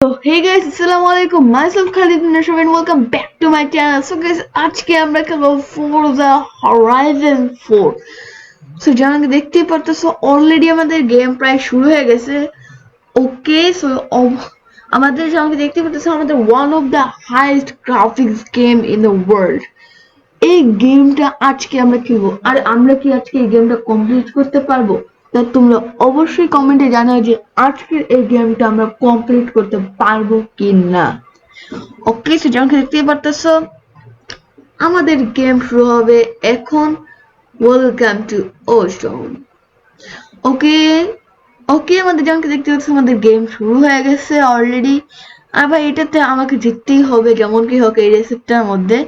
So hey guys, Assalamualaikum. Myself Khalid Nashab and welcome back to my channel. So guys, আজকে আমরা খেলবো Forza Horizon 4. So যেমন দেখতেই পারতেছো অলরেডি আমাদের গেম প্রায় শুরু হয়ে গেছে। ওকে, সো আমাদের যেমন দেখতে পারতেছো আমাদের one of the highest graphics game in the world. এই গেমটা আজকে আমরা খেলবো আর আমরা কি আজকে এই গেমটা কমপ্লিট করতে পারবো? তা তোমরা অবশ্যই কমেন্টে জানাও যে আজকের এই গেমটা আমরা কমপ্লিট করতে পারবো কি না। ওকে, সো যেমন দেখতেই পারতেছো আমাদের গেম শুরু হবে এখন। Welcome to ওস্টোন। ওকে ওকে, আমাদের যেমন দেখতে পাচ্ছ আমাদের গেম শুরু হয়ে গেছে অলরেডি। আর ভাই এটাতে আমাকে জিততেই হবে যেমন কি হোক এই রেসিপটার মধ্যে।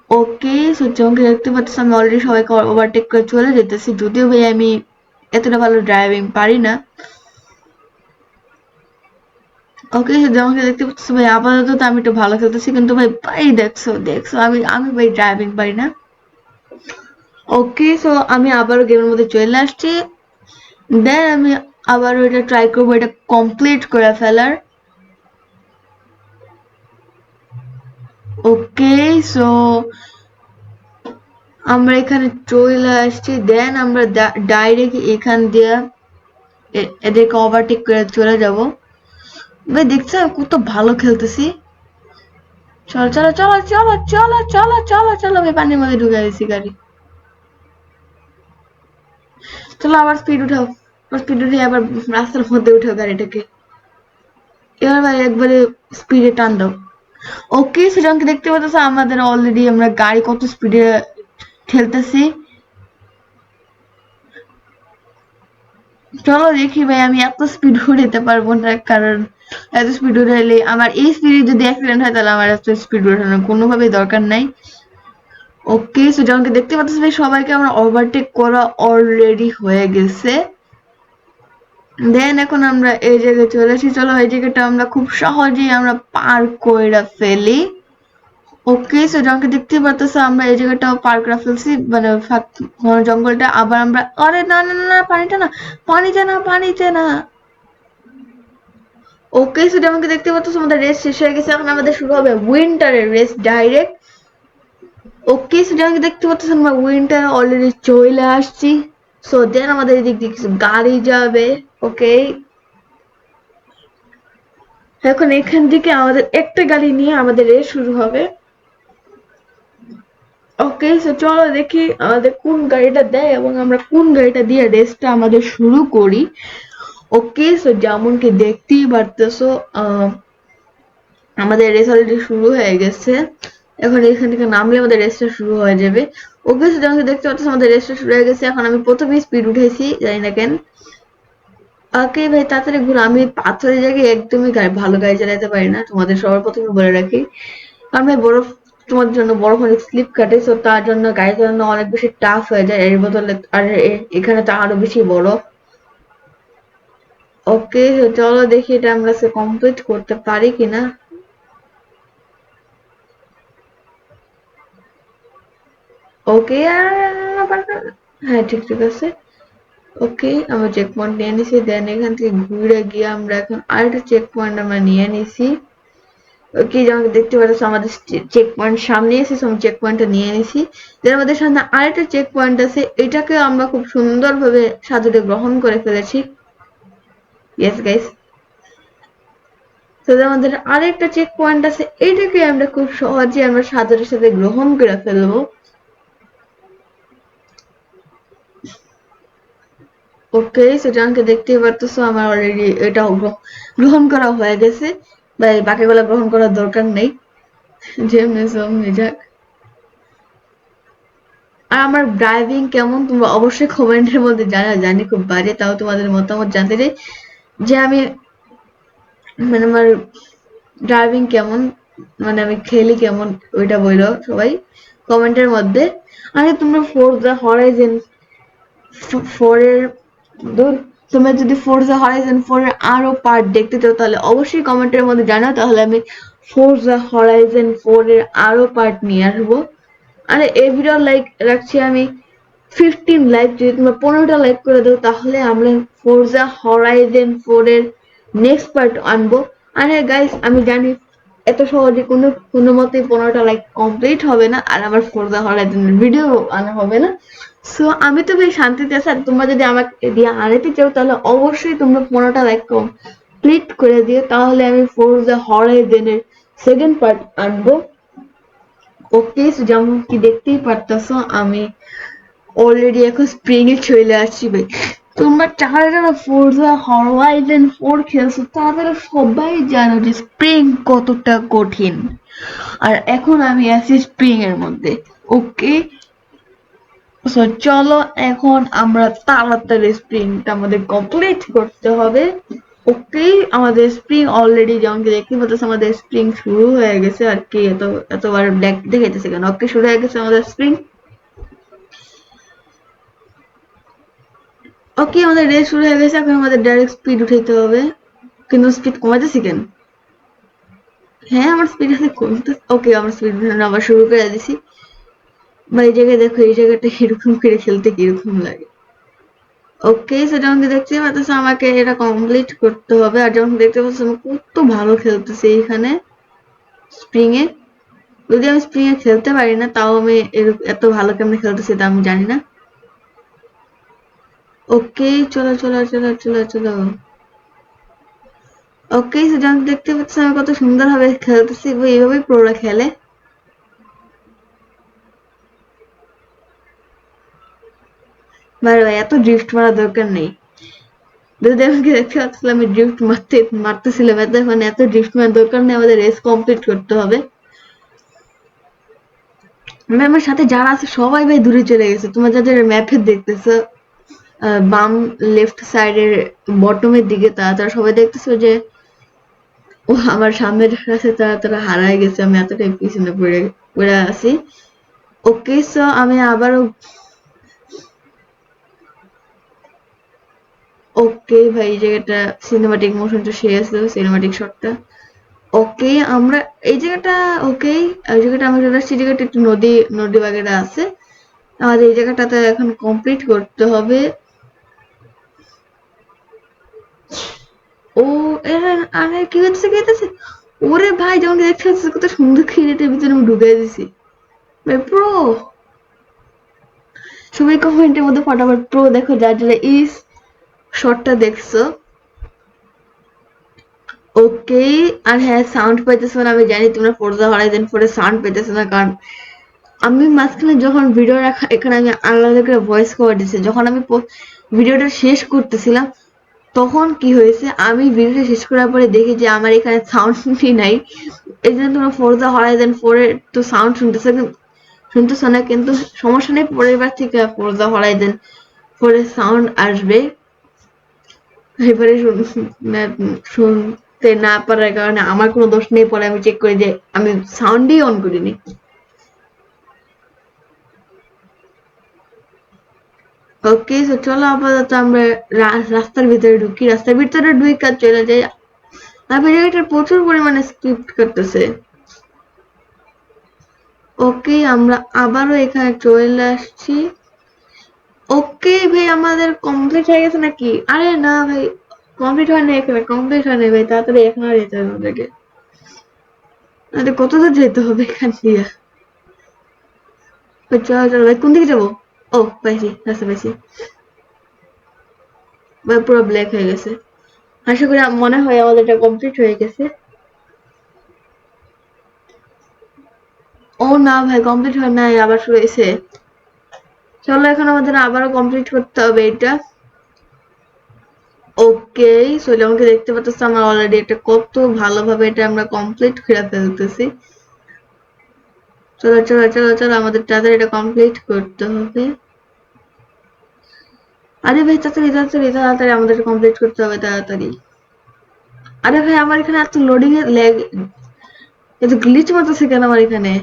ওকে, সো যেমন দেখতে পাচ্ছি আমি অলরেডি সবাইকে ওভারটেক করে চলে যেতেছি, যদিও ভাই আমি এতটা ভালো ড্রাইভিং পারি না। ওকে, সো যেমন দেখতে পাচ্ছি ভাই আপাতত আমি একটু ভালো খেলতেছি, কিন্তু ভাই ভাই দেখছো দেখছো আমি আমি ভাই ড্রাইভিং পারি না। ওকে, সো আমি আবারও গেমের মধ্যে চলে আসছি। দেন আমি আবারও এটা ট্রাই করবো এটা কমপ্লিট করে ফেলার। ওকে, সো আমরা এখানে চলে আসছি। দেন আমরা ডাইরেক্ট এখান দিয়ে এদেরকে ওভারটেক করে চলে যাব। ভাই দেখছো কত ভালো খেলতেছি। চলো চলো চলো চলো চলো চলো চলো চলো ভাই পানির মধ্যে ঢুকে গেছি গাড়ি। চলো আবার স্পিড উঠাও, স্পিড উঠে আবার রাস্তার মধ্যে উঠাও গাড়িটাকে। এবার ভাই একবারে স্পিডে টান দাও। ওকে, সেজনকে দেখতে পাচ্ছ আমাদের অলরেডি আমরা গাড়ি কত স্পিডে ঠেলতেছি। চলো দেখি ভাই আমি এত স্পিড উঠাতে পারবো না, কারণ এত স্পিড উঠাইলে আমার এই স্পিডে যদি অ্যাক্সিডেন্ট হয় তাহলে আমার এত স্পিড উঠানোর কোনোভাবেই দরকার নাই। ওকে, সো যেমন দেখতে পাচ্ছি ভাই সবাইকে আমরা ওভারটেক করা অলরেডি হয়ে গেছে। দেন এখন আমরা এই জায়গায় চলে আসি। চলো এই জায়গাটা আমরা খুব সহজেই আমরা পার করে ফেলি। ওকে, সো যেমন দেখতে পাচ্ছি আমরা এই জায়গাটাও পার করে ফেলছি, মানে ঘন জঙ্গলটা। আবার আমরা আরে না না না পানিটা না, পানিতে না পানিতে না। ওকে, সো যেমন দেখতে পাচ্ছ আমাদের রেস শেষ হয়ে গেছে, এখন আমাদের শুরু হবে উইন্টারের রেস ডাইরেক্ট। ওকে, সো যেমন দেখতে পাচ্ছ আমরা উইন্টার অলরেডি চলে আসছি। সো দেন আমাদের এদিক দিয়ে কিছু গাড়ি যাবে। ওকে, এখন এখান থেকে আমাদের একটা গাড়ি নিয়ে আমাদের রেস শুরু হবে। ওকে, সো চলো দেখি আমাদের কোন গাড়িটা দেয় এবং আমরা কোন গাড়িটা দিয়ে রেসটা আমাদের শুরু করি। ওকে, সো যেমন কি দেখতেই পারতেছো আমাদের রেস অলরেডি শুরু হয়ে গেছে। এখন এখান থেকে নামলে আমাদের রেসটা শুরু হয়ে যাবে। ওকে, সো যেমন দেখতে পাচ্ছ আমাদের রেসটা শুরু হয়ে গেছে। এখন আমি প্রথমেই স্পিড উঠেছি, জানি না কেন। ওকে ভাই তাড়াতাড়ি ঘুরো, আমি পাথরের জায়গায় একদমই ভালো গাড়ি চালাতে পারি না, তোমাদের সবার প্রথমে বলে রাখি। কারণ ভাই বরফ তোমার জন্য বরফ অনেক স্লিপ কাটে, তো তার জন্য গাড়ি চালানো অনেক বেশি টাফ হয়ে যায় এর বদলে। আর এখানে তো আরো বেশি বরফ। ওকে, চলো দেখি এটা আমরা কমপ্লিট করতে পারি কিনা। ওকে, হ্যাঁ ঠিক ঠিক আছে। ওকে, আমরা চেক পয়েন্ট নিয়ে নিছি। দেন এখান থেকে ঘুরে গিয়ে আমরা এখন আরেকটা চেক পয়েন্ট আমরা নিয়ে নিছি। ওকে, যেমন দেখতে পাচ্ছ আমাদের চেক পয়েন্ট সামনে এসেছে, আমি চেক পয়েন্টটা নিয়ে নিছি। দেন আমাদের সামনে আরেকটা চেক পয়েন্ট আছে, এটাকে আমরা খুব সুন্দরভাবে সাথে গ্রহণ করে ফেলেছি। ইয়েস গাইস, তো আমাদের আরেকটা চেক পয়েন্ট আছে, এটাকে আমরা খুব সহজে আমরা সাথে সাথে গ্রহণ করে ফেলবো। ওকে, সেটাকে দেখতেই পারতেছো আমার অলরেডি এটা গ্রহণ করা হয়ে গেছে। ভাই বাকিগুলো গ্রহণ করার দরকার নেই, যেমনি সেমনি যাক। আর আমার ড্রাইভিং কেমন তোমরা অবশ্যই কমেন্টের মধ্যে জানি খুব বাজে, তাও তোমাদের মতামত জানতে চাই যে আমি মানে আমার ড্রাইভিং কেমন, মানে আমি খেলি কেমন, ওইটা বললো সবাই কমেন্টের মধ্যে। আরে তোমরা ফোরজা হরাইজেন 4 এর দূর, তোমরা যদি ফোরজা হরাইজন 4 এর আরো পার্ট দেখতে চাও তাহলে অবশ্যই কমেন্টের মধ্যে জানাও, তাহলে আমি ফোরজা হরাইজন 4 এর আরো পার্ট নিয়ে আসবো। আরে এই ভিডিও লাইক রাখছি আমি 15 লাইক, যদি তোমরা 15টা লাইক করে দাও তাহলে আমরা ফোরজা হরাইজন 4 এর নেক্সট পার্ট আনবো। আরে গাইস, আমি জানি এত সহজে কোনো মতে 15টা লাইক কমপ্লিট হবে না, আর আমার ফোরজা হরাইজনের ভিডিও আনা হবে না। সো আমি তো ভাই শান্তিতে আছি, আর তোমরা যদি আমাকে দিয়ে আনাতে চাও তাহলে অবশ্যই তোমরা 15টা লাইক কমপ্লিট করে দিও, তাহলে আমি ফোরজা হরাইজনের সেকেন্ড পার্ট আনবো। ওকে, যেমন কি দেখতেই পারতেছো আমি অলরেডি এখন স্প্রিং এ চলে আসছি ভাই। তোমরা যারা ফোরজা হরাইজন 4 খেলছো তারা সবাই জানো যে স্প্রিং কতটা কঠিন, আর এখন আমি আছি স্প্রিং এর মধ্যে। ওকে, সো চলো এখন আমরা তাড়াতাড়ি স্প্রিংটা আমাদের কমপ্লিট করতে হবে। ওকে, আমাদের স্প্রিং অলরেডি যেমন কি দেখতে পাচ্ছ আমাদের স্প্রিং শুরু হয়ে গেছে, আর কি এতবার ব্ল্যাক দেখাইতেছে কেন? ওকে, শুরু হয়ে গেছে আমাদের স্প্রিং। ওকে, আমাদের রেস শুরু হয়ে গেছে, এখন আমাদের ডাইরেক্ট স্পিড উঠাইতে হবে। কিন্তু স্পিড কমাইতেছি কেন? হ্যাঁ, আমার স্পিড আছে কমতে। ওকে, আমার স্পিড আবার শুরু করে দিছি। বা এই জায়গায় দেখো, এই জায়গাটা এরকম করে খেলতে কিরকম লাগে। ওকে, সেটা আমাকে দেখতে পাচ্ছ, আমাকে এটা কমপ্লিট করতে হবে। আর যখন দেখতে পাচ্ছ আমি কত ভালো খেলতেছি এইখানে স্প্রিং এ। যদি আমি স্প্রিং এ খেলতে পারি না, তাও আমি এত ভালো কেমনে খেলতেছি তা আমি জানি না। ওকে, চলো চলো চলো চলো চলো। ওকে, যেমন দেখতে পাচ্ছ আমি কত সুন্দর ভাবে খেলতেছি, এইভাবেই প্রোরা খেলে। ভাই এত ড্রিফট মারা দরকার নেই। যদি আমাকে দেখতে পাচ্ছিল আমি ড্রিফট মারতেছিলাম, মানে এত ড্রিফট মারার দরকার নেই, আমাদের রেস কমপ্লিট করতে হবে। আমার সাথে যারা আছে সবাই ভাই দূরে চলে গেছে। তোমরা যাদের ম্যাপে দেখতেছো বাম লেফট সাইডের বটমের দিকে, তারা সবাই দেখতেছো যে ও আমার সামনে যারা আছে তারা হারায় গেছে, আমি এতটাই পিছনে পড়ে আছি। ওকে, সো আমি আবারও ওকে ভাই, এই জায়গাটা সিনেমাটিক মোশনটা শেষ, সিনেমাটিক শটটা। ওকে, আমরা এই জায়গাটা ওকে, এই জায়গাটা আমরা চলে আসছি, জায়গাটা একটু নদী বাগেরা আছে। আমাদের এই জায়গাটাতে এখন কমপ্লিট করতে হবে। ও আরে কি হচ্ছে? ওরে ভাই, যেমন দেখতে পাচ্ছিস কত সুন্দর ক্রিকেটের ভিতরে আমি ঢুকে দিছি ভাই, প্রো। সবাই কমেন্টের মধ্যে ফটাফট প্রো দেখো, যারা এই শটটা দেখছো। ওকে, আর হ্যাঁ, সাউন্ড পাইতেছো না আমি জানি, তোমরা ফোরজা হরাইজন 4 এ সাউন্ড পাইতেছো না, কারণ আমি মাঝখানে যখন ভিডিও রাখা এখানে আমি আলাদা করে ভয়েস কভার দিছি। যখন আমি ভিডিওটা শেষ করতেছিলাম তখন কি হয়েছে, আমি ভিডিওটা শেষ করার পরে দেখি যে আমার এখানে সাউন্ডই নাই। এই জন্য তোমরা ফোরজা হরাইজন 4 এর তো সাউন্ড শুনতেছো না, কিন্তু সমস্যা নেই, পরের বার থেকে ফোরজা হরাইজন 4 এর সাউন্ড আসবে। এবারে শুনতে না পারার কারণে আমার কোনো দোষ নেই, পরে আমি চেক করি যে আমি সাউন্ডই অন করিনি। ওকে, সো চলো আপাতত আমরা রাস্তার ভিতরে ঢুকি। রাস্তার ভিতরে ঢুকে চলে যাই। তারপরে এটা প্রচুর পরিমাণে স্ক্রিপ্ট করতেছে। ওকে, আমরা আবারও এখানে চলে আসছি। ওকে ভাই, আমাদের কমপ্লিট হয়ে গেছে নাকি? আরে না ভাই, কমপ্লিট হয়নি, এখানে কমপ্লিট হয়নি ভাই, তাড়াতাড়ি এখানে যেতে হবে আমাদেরকে। কত দূর যেতে হবে এখান থেকে? চলো চলো ভাই, কোন দিকে যাবো? ও পাইছি, রাস্তা পাইছি ভাই, পুরো ব্ল্যাক হয়ে গেছে। আশা করি মনে হয় আমাদের এটা কমপ্লিট হয়ে গেছে। ও না ভাই, কমপ্লিট হয় নাই, আবার শুরু হয়েছে। চলো এখন আমাদের আবারও কমপ্লিট করতে হবে এটা। ওকে, সো যেমন দেখতে পাচ্ছ আমরা অলরেডি এটা কত ভালোভাবে এটা আমরা কমপ্লিট করে ফেলতেছি। চলো চলো চলো চলো, আমাদের তাড়াতাড়ি এটা কমপ্লিট করতে হবে। আরে ভাই, তাড়াতাড়ি তাড়াতাড়ি তাড়াতাড়ি আমাদের কমপ্লিট করতে হবে তাড়াতাড়ি। আরে ভাই, আমার এখানে এত লোডিং এর ল্যাগ, এত গ্লিচ মারতেছে কেন আমার এখানে?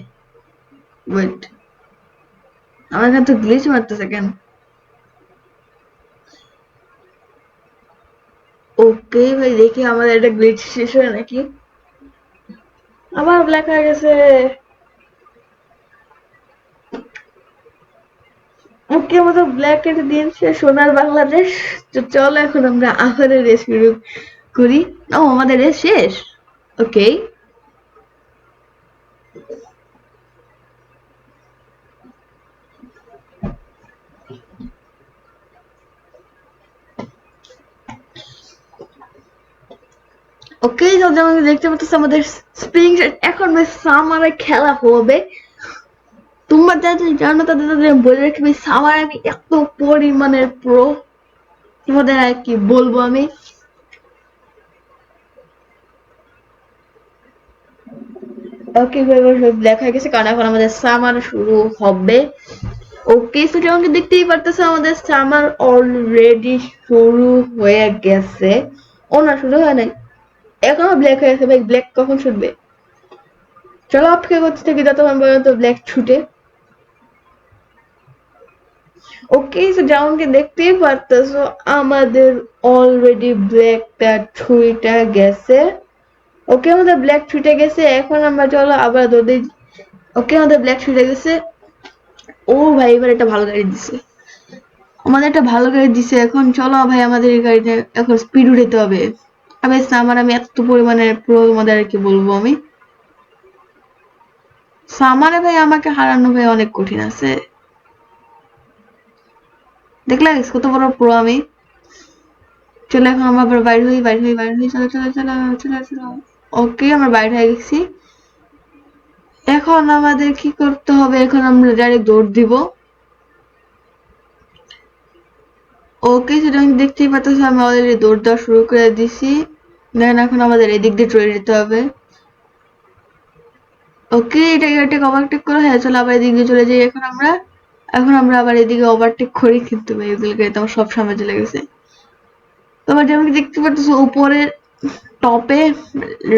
ওয়েট, আমার এখানে তো গ্লিচ মারতেছে কেন? ওকে ভাই, দেখি আমাদের একটা গ্লিচ শেষ হয় নাকি। আবার ব্ল্যাক হয়ে গেছে। ওকে, আমাদের ব্ল্যাক এর দিন শেষ, সোনার বাংলাদেশ। তো চলো এখন আমরা আবারের রেস শুরু করি। ও, আমাদের রেস শেষ। ওকে ওকে, যেমন দেখতে পাচ্ছ আমাদের স্প্রিং এখন সামারে খেলা হবে। তোমরা যাদের জানো তাদের তাদের বলে রাখবে, সামার আমি এত পরিমাণের প্রো, তোমাদের আর কি বলবো আমি। ওকে ব্ল্যাক হয়ে গেছে কারণ এখন আমাদের সামার শুরু হবে। ওকে সো যেমন দেখতেই পারতেছো আমাদের সামার অলরেডি শুরু হয়ে গেছে। ও না, শুরু হয় নাই, এখনো ব্ল্যাক হয়ে গেছে। ভাই ব্ল্যাক কখন ছুটবে? চলো অপেক্ষা করতে থাকি যতক্ষণ পর্যন্ত ব্ল্যাক ছুটে। ওকে সো যেমনকি দেখতেই পারতেছো আমাদের অলরেডি ব্ল্যাকটা ছুঁইটা গেছে। ওকে আমাদের ব্ল্যাক ছুটে গেছে, এখন আমরা চলো আবার দৌড়ে। ওকে আমাদের ব্ল্যাক ছুটে গেছে। ও ভাই এবার একটা ভালো গাড়ি দিছে, আমাদের একটা ভালো গাড়ি দিছে। এখন চলো ভাই আমাদের এই গাড়িটা এখন স্পিড উঠাতে হবে। আমি সামার আমি এত পরিমাণে পুরো তোমাদের আর কি বলবো আমি। সামারে ভাই আমাকে হারানো ভাই অনেক কঠিন আছে। দেখলে কত বড় প্রো আমি। চলো এখন আমরা আবার বাইরে হই চলো চলো চলো চলো চলো। ওকে আমরা বাইরে হয়ে গেছি। এখন আমাদের কি করতে হবে, এখন আমরা ডাইরেক্ট দৌড় দিব। ওকে সেটা আমি দেখতেই পাচ্ছি আমি অলরেডি দৌড় দেওয়া শুরু করে দিছি। দেন এখন আমাদের এদিক দিয়ে চলে যেতে হবে। ওকে এটা ওভারটেক করা হ্যাঁ, চলো আবার এদিক দিয়ে চলে যাই। এখন আমরা আবার এদিকে ওভারটেক করি, কিন্তু এগুলোকে তো সব সামনে চলে গেছে। তোমার যেমন দেখতে পাচ্ছ উপরের টপে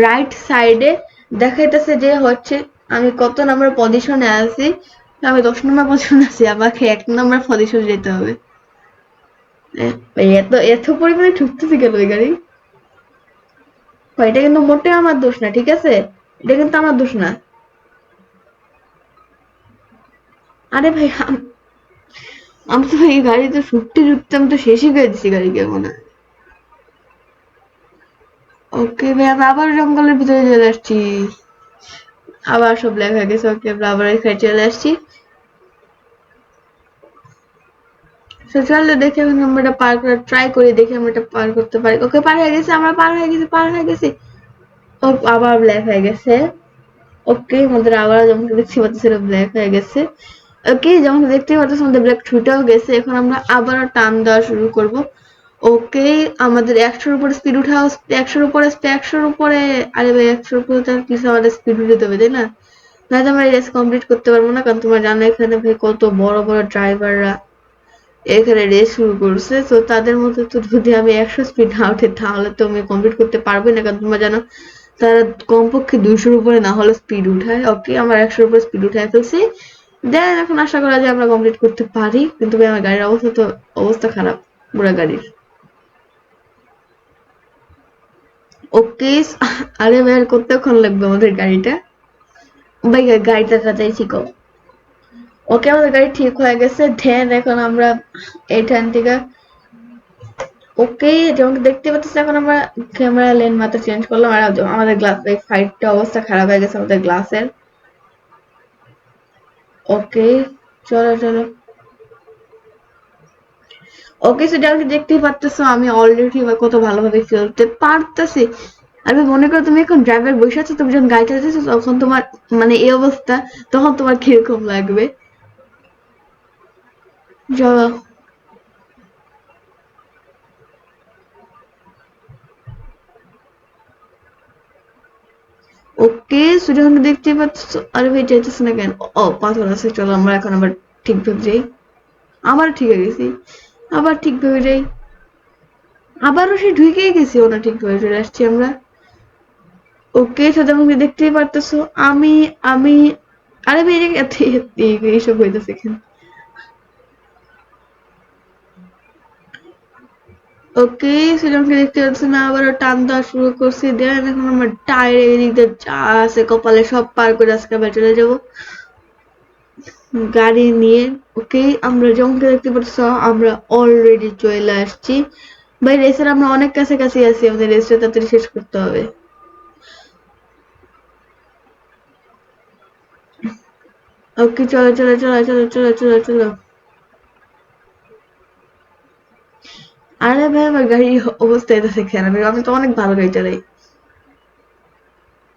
রাইট সাইডে দেখাইতেছে যে হচ্ছে আমি কত নাম্বার পজিশনে আছি। আমি 10 নম্বর পজিশনে আছি, আমাকে 1 নম্বর পজিশনে যেতে হবে। এত এত পরিমাণে ঠুকতেছি কেন ওই গাড়ি? এটা কিন্তু মোটে আমার দোষ না, ঠিক আছে? এটা কিন্তু আমার দোষ না। আরে ভাই আমি তো এই গাড়িতে ঠুকতে আমি তো শেষই করে দিচ্ছি গাড়িকে মনে হয়। ওকে ভাই আমি আবার জঙ্গলের ভিতরে চলে আসছি, আবার সব ব্ল্যাক হয়ে গেছে। ওকে আমরা আবার এখানে চলে আসছি। তো চলো দেখি এখন আমরা এটা পার করার ট্রাই করি, দেখি আমরা এটা পার করতে পারি। ওকে পার হয়ে গেছে, আমরা পার হয়ে গেছি। ও আবার ব্ল্যাক হয়ে গেছে। ওকে আমাদের আবার যেমন দেখতে পাচ্ছি ব্ল্যাক হয়ে গেছে। ওকে যেমন দেখতে পাচ্ছি আমাদের ব্ল্যাক ছুটেও গেছে। এখন আমরা আবারও টান দেওয়া শুরু করব। ওকে আমাদের 100-র উপরে স্পিড উঠাও, 100-র উপরে। আরে ভাই 100-র উপরে তো কিছু আমাদের স্পিড উঠাতে হবে তাই না? নয়তো আমরা রেস কমপ্লিট করতে পারবো না, কারণ তোমরা জানো এখানে ভাই কত বড় বড় ড্রাইভাররা এখানে রেস শুরু করছে। তো তাদের মধ্যে তো যদি আমি 100 স্পিড না উঠে তাহলে তো আমি কমপ্লিট করতে পারবোই না, কারণ তোমরা জানো তারা কমপক্ষে 200-র উপরে না হলে স্পিড উঠায়। ওকে আমরা 100-র উপরে স্পিড উঠায় ফেলছি। দেন এখন আশা করা যায় আমরা কমপ্লিট করতে পারি, কিন্তু ভাই আমার গাড়ির অবস্থা খারাপ পুরো গাড়ির। ওকে আরে ভাই আর কতক্ষণ লাগবে আমাদের গাড়িটা? ভাই গাড়িটা কাটাইছি কো। ওকে আমাদের গাড়ি ঠিক হয়ে গেছে। দেন এখন আমরা এইখান থেকে ওকে যেমন দেখতে পাচ্ছি এখন আমরা ক্যামেরা লেন মাত্র চেঞ্জ করলাম, আর আমাদের গ্লাস এই ফাইটটা অবস্থা খারাপ হয়ে গেছে আমাদের গ্লাসের। ওকে চলো চলো। ওকে সেটা আমি দেখতেই পারতেছো আমি অলরেডি কত ভালোভাবে খেলতে পারতেছি। আমি মনে করো তুমি এখন ড্রাইভার বসে আছো, তুমি যখন গাড়ি চালাতেছো তখন তোমার মানে এই অবস্থা, তখন তোমার কিরকম লাগবে? চলো। ওকে সেটা আমি দেখতেই পাচ্ছ। আরে ভাই চাইতেছে না কেন? ও পাথর আছে, চলো আমরা এখন আবার ঠিকভাবে যাই। আবার ঠিক হয়ে গেছি, আবার ঠিকভাবে যাই। আবারও সে ঢুকেই গেছি, ওনা ঠিকভাবে চলে আসছি আমরা। ওকে সাথে আমাকে দেখতেই পারতেছো আমি আমি আরে ভাই এইসব হইতেছে এখানে। ওকে সেজনকে দেখতে পাচ্ছি না, আবারও টান দেওয়া শুরু করছি। দেন এখন আমার টায়ার এদিক দিয়ে যা আছে কপালে সব পার করে আজকে আবার চলে যাবো গাড়ি নিয়ে। ওকে আমরা যেমনটা দেখতে পাচ্ছ আমরা অলরেডি চলে আসছি। ভাই রেসের আমরা অনেক কাছাকাছি আছি, আমাদের রেসটা তাড়াতাড়ি শেষ করতে হবে। ওকে চলো চলো চলো চলো চলো চলো চলো। আরে ভাই আমার গাড়ির অবস্থা এটা দেখে না, আমি তো অনেক ভালো গাড়ি চালাই।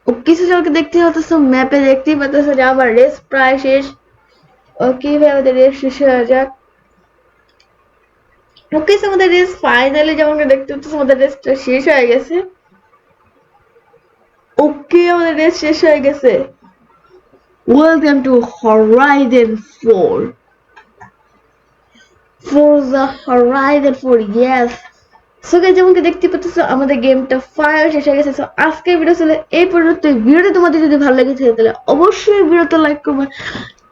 ও কিছু জনকে দেখতে হতেছে ম্যাপে, দেখতেই পাচ্ছ যে আমার রেস প্রায় শেষ। ওকে ভাই আমাদের রেস শেষ হয়ে যাক। ওকে আমাদের রেস ফাইনালি যেমন দেখতে হচ্ছে আমাদের রেসটা শেষ হয়ে গেছে। ওকে আমাদের রেস শেষ হয়ে গেছে। Welcome to Horizon 4, Forza Horizon 4, yes. So guys যেমন দেখতে পাচ্ছ আমাদের গেমটা ফাইনাল শেষ হয়ে গেছে। সো আজকের ভিডিও ছিল এই পর্যন্ত। ভিডিওটা তোমাদের যদি ভালো লেগেছে তাহলে অবশ্যই ভিডিওটা লাইক করবে,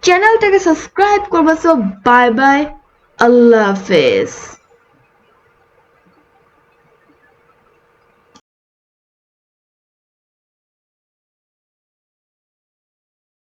চ্যানেলটাকে সাবস্ক্রাইব করবে। সো বাই বাই, আল্লাহ হাফেজ।